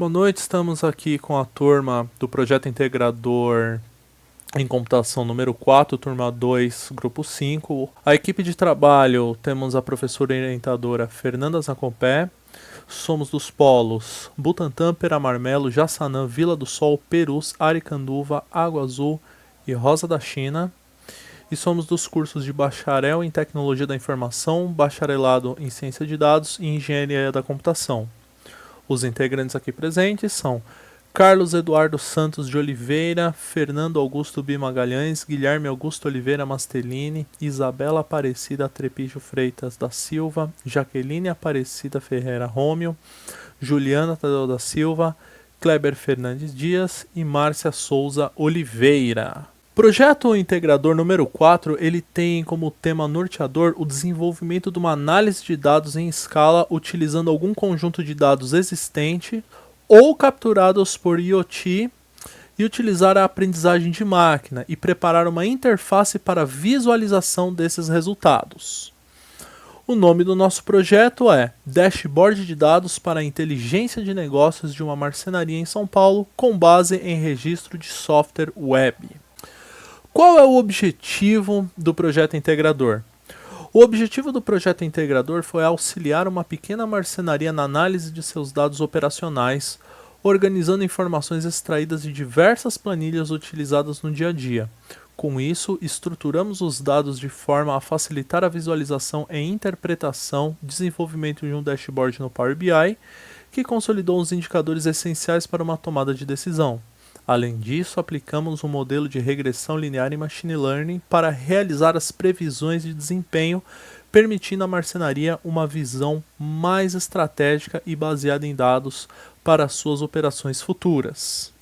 Boa noite, estamos aqui com a turma do Projeto Integrador em Computação número 4, turma 2, grupo 5. A equipe de trabalho, temos a professora e orientadora Fernanda Zacopé. Somos dos polos Butantã, Peramarmelo, Jaçanã, Vila do Sol, Perus, Aricanduva, Água Azul e Rosa da China. E somos dos cursos de Bacharel em Tecnologia da Informação, Bacharelado em Ciência de Dados e Engenharia da Computação. Os integrantes aqui presentes são Carlos Eduardo Santos de Oliveira, Fernando Augusto B. Magalhães, Guilherme Augusto Oliveira Mastelini, Isabela Aparecida Trepijo Freitas da Silva, Jaqueline Aparecida Ferreira Rômio, Juliana Tadeu da Silva, Kleber Fernandes Dias e Márcia Souza Oliveira. Projeto Integrador número 4, ele tem como tema norteador o desenvolvimento de uma análise de dados em escala utilizando algum conjunto de dados existente ou capturados por IoT e utilizar a aprendizagem de máquina e preparar uma interface para visualização desses resultados. O nome do nosso projeto é Dashboard de Dados para a Inteligência de Negócios de uma Marcenaria em São Paulo com base em registro de software web. Qual é o objetivo do projeto integrador? O objetivo do projeto integrador foi auxiliar uma pequena marcenaria na análise de seus dados operacionais, organizando informações extraídas de diversas planilhas utilizadas no dia a dia. Com isso, estruturamos os dados de forma a facilitar a visualização e interpretação, desenvolvimento de um dashboard no Power BI, que consolidou os indicadores essenciais para uma tomada de decisão. Além disso, aplicamos um modelo de regressão linear em Machine Learning para realizar as previsões de desempenho, permitindo à marcenaria uma visão mais estratégica e baseada em dados para suas operações futuras.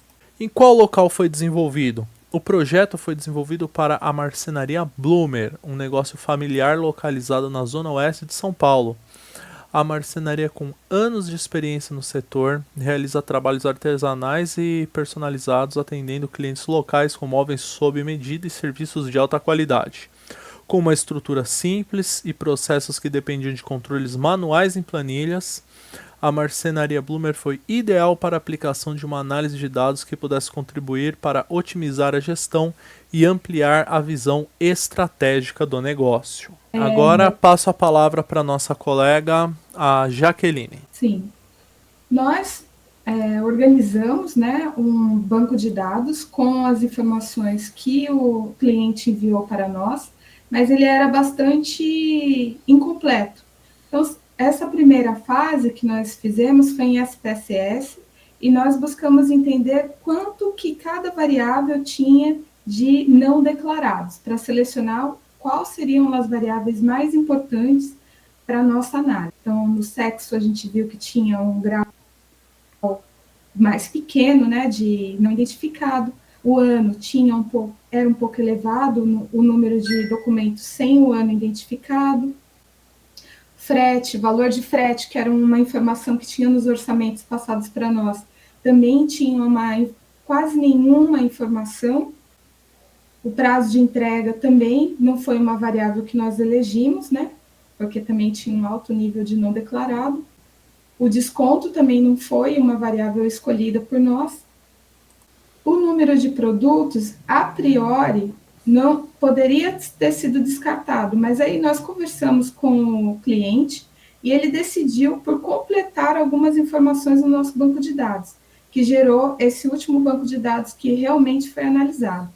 Em qual local foi desenvolvido? O projeto foi desenvolvido para a marcenaria Bloomer, um negócio familiar localizado na zona oeste de São Paulo. A marcenaria, com anos de experiência no setor, realiza trabalhos artesanais e personalizados, atendendo clientes locais com móveis sob medida e serviços de alta qualidade. Com uma estrutura simples e processos que dependiam de controles manuais em planilhas, a marcenaria Bloomer foi ideal para a aplicação de uma análise de dados que pudesse contribuir para otimizar a gestão e ampliar a visão estratégica do negócio. Agora passo a palavra para nossa colega, a Jaqueline. Sim, nós organizamos, né, um banco de dados com as informações que o cliente enviou para nós, mas ele era bastante incompleto. Então, essa primeira fase que nós fizemos foi em SPSS e nós buscamos entender quanto que cada variável tinha de não declarados, para selecionar quais seriam as variáveis mais importantes para a nossa análise. Então, no sexo, a gente viu que tinha um grau mais pequeno, né, de não identificado. O ano era um pouco elevado, o número de documentos sem o ano identificado. Frete, valor de frete, que era uma informação que tinha nos orçamentos passados para nós, também tinha quase nenhuma informação. O prazo de entrega também não foi uma variável que nós elegimos, né? Porque também tinha um alto nível de não declarado. O desconto também não foi uma variável escolhida por nós. O número de produtos, a priori, não poderia ter sido descartado, mas aí nós conversamos com o cliente e ele decidiu por completar algumas informações no nosso banco de dados, que gerou esse último banco de dados que realmente foi analisado.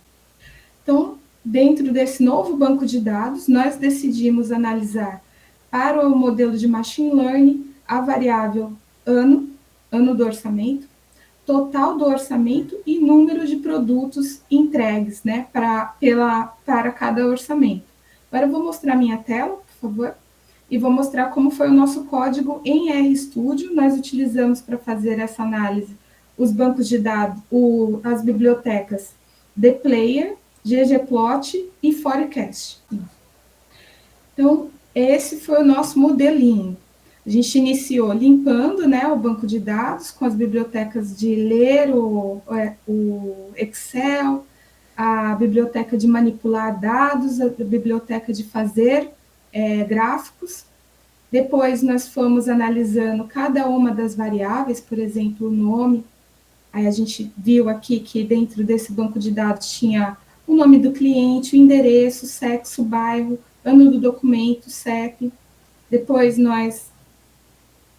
Então, dentro desse novo banco de dados, nós decidimos analisar para o modelo de Machine Learning a variável ano do orçamento, total do orçamento e número de produtos entregues, né, para cada orçamento. Agora eu vou mostrar minha tela, por favor, e vou mostrar como foi o nosso código em RStudio. Nós utilizamos para fazer essa análise os bancos de dados, as bibliotecas dplayer, ggplot e forecast. Então, esse foi o nosso modelinho. A gente iniciou limpando, né, o banco de dados com as bibliotecas de ler o Excel, a biblioteca de manipular dados, a biblioteca de fazer gráficos. Depois nós fomos analisando cada uma das variáveis, por exemplo, o nome. Aí a gente viu aqui que dentro desse banco de dados tinha o nome do cliente, o endereço, sexo, bairro, ano do documento, CEP. Depois nós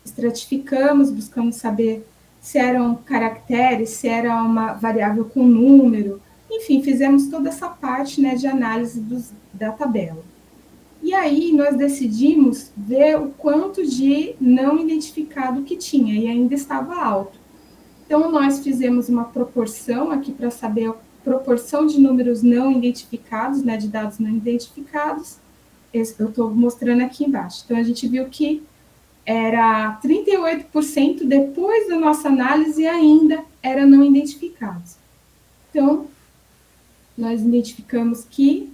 estratificamos, buscamos saber se eram caracteres, se era uma variável com número. Enfim, fizemos toda essa parte, né, de análise da tabela. E aí nós decidimos ver o quanto de não identificado que tinha, e ainda estava alto. Então, nós fizemos uma proporção aqui para saber a proporção de números não identificados, né, de dados não identificados. Eu estou mostrando aqui embaixo. Então, a gente viu que era 38% depois da nossa análise ainda era não identificados. Então, nós identificamos que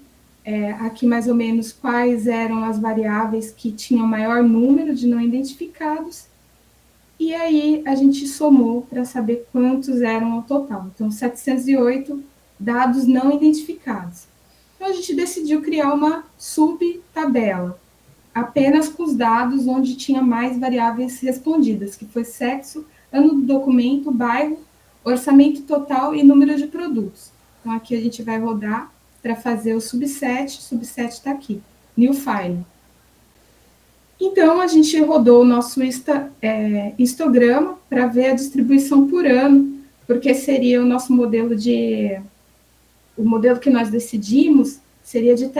aqui mais ou menos quais eram as variáveis que tinham maior número de não identificados, e aí a gente somou para saber quantos eram ao total. Então, 708 dados não identificados. Então, a gente decidiu criar uma subtabela, apenas com os dados onde tinha mais variáveis respondidas, que foi sexo, ano do documento, bairro, orçamento total e número de produtos. Então, aqui a gente vai rodar para fazer o subset está aqui, New File. Então, a gente rodou o nosso histograma para ver a distribuição por ano, porque seria o nosso modelo o modelo que nós decidimos seria de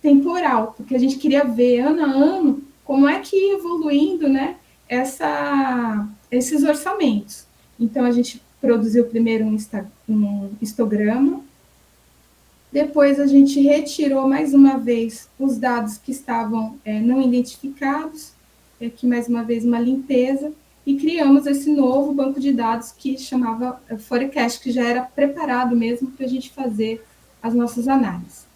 temporal, porque a gente queria ver ano a ano como é que ia evoluindo, né, esses orçamentos. Então, a gente produziu primeiro um histograma. Depois a gente retirou mais uma vez os dados que estavam não identificados, aqui mais uma vez uma limpeza, e criamos esse novo banco de dados que chamava Forecast, que já era preparado mesmo para a gente fazer as nossas análises.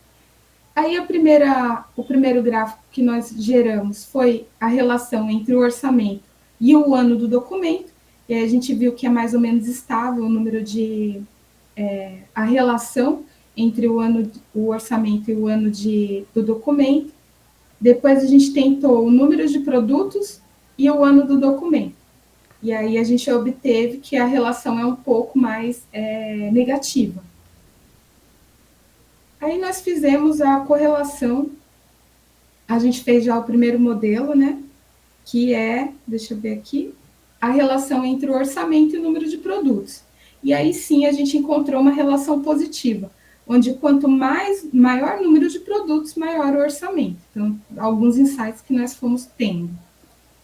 Aí o primeiro gráfico que nós geramos foi a relação entre o orçamento e o ano do documento, e aí a gente viu que é mais ou menos estável o número a relação entre o orçamento e o ano do documento. Depois a gente tentou o número de produtos e o ano do documento. E aí a gente obteve que a relação é um pouco mais negativa. Aí nós fizemos a correlação, a gente fez já o primeiro modelo, né? Que deixa eu ver aqui, a relação entre o orçamento e o número de produtos. E aí sim a gente encontrou uma relação positiva, onde quanto maior número de produtos, maior o orçamento. Então, alguns insights que nós fomos tendo.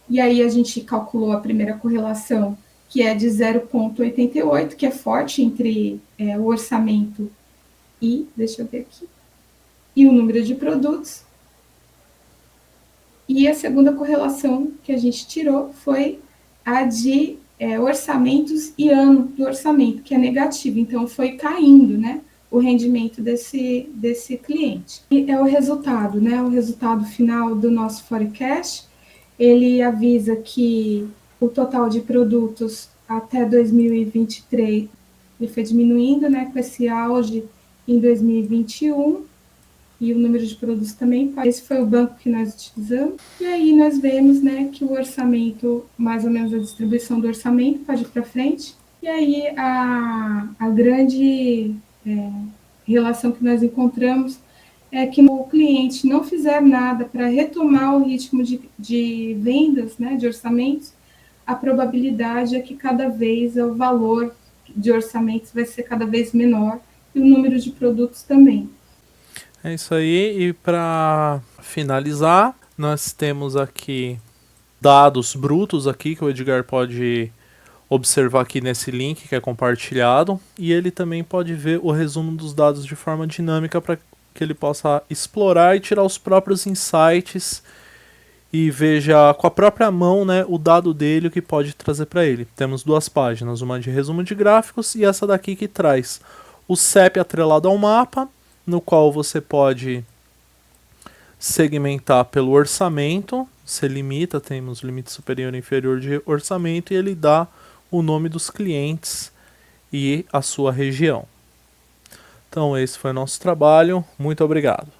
E aí a gente calculou a primeira correlação, que é de 0,88, que é forte entre o orçamento deixa eu ver aqui, e o número de produtos. E a segunda correlação que a gente tirou foi a de orçamentos e ano do orçamento, que é negativo. Então, foi caindo, né, o rendimento desse cliente. E é o resultado, né, o resultado final do nosso forecast. Ele avisa que o total de produtos até 2023 ele foi diminuindo, né, com esse auge em 2021, e o número de produtos também. Esse foi o banco que nós utilizamos. E aí nós vemos, né, que o orçamento, mais ou menos a distribuição do orçamento, pode ir para frente. E aí a grande relação que nós encontramos é que o cliente não fizer nada para retomar o ritmo de vendas, né, de orçamentos, a probabilidade é que cada vez o valor de orçamentos vai ser cada vez menor e o número de produtos também. É isso aí, e para finalizar, nós temos aqui dados brutos aqui que o Edgar pode observar aqui nesse link que é compartilhado, e ele também pode ver o resumo dos dados de forma dinâmica para que ele possa explorar e tirar os próprios insights e veja com a própria mão, né, o dado dele, o que pode trazer para ele. Temos duas páginas, uma de resumo de gráficos e essa daqui que traz o CEP atrelado ao mapa, no qual você pode segmentar pelo orçamento, você limita, temos limite superior e inferior de orçamento, e ele dá o nome dos clientes e a sua região. Então esse foi o nosso trabalho, muito obrigado.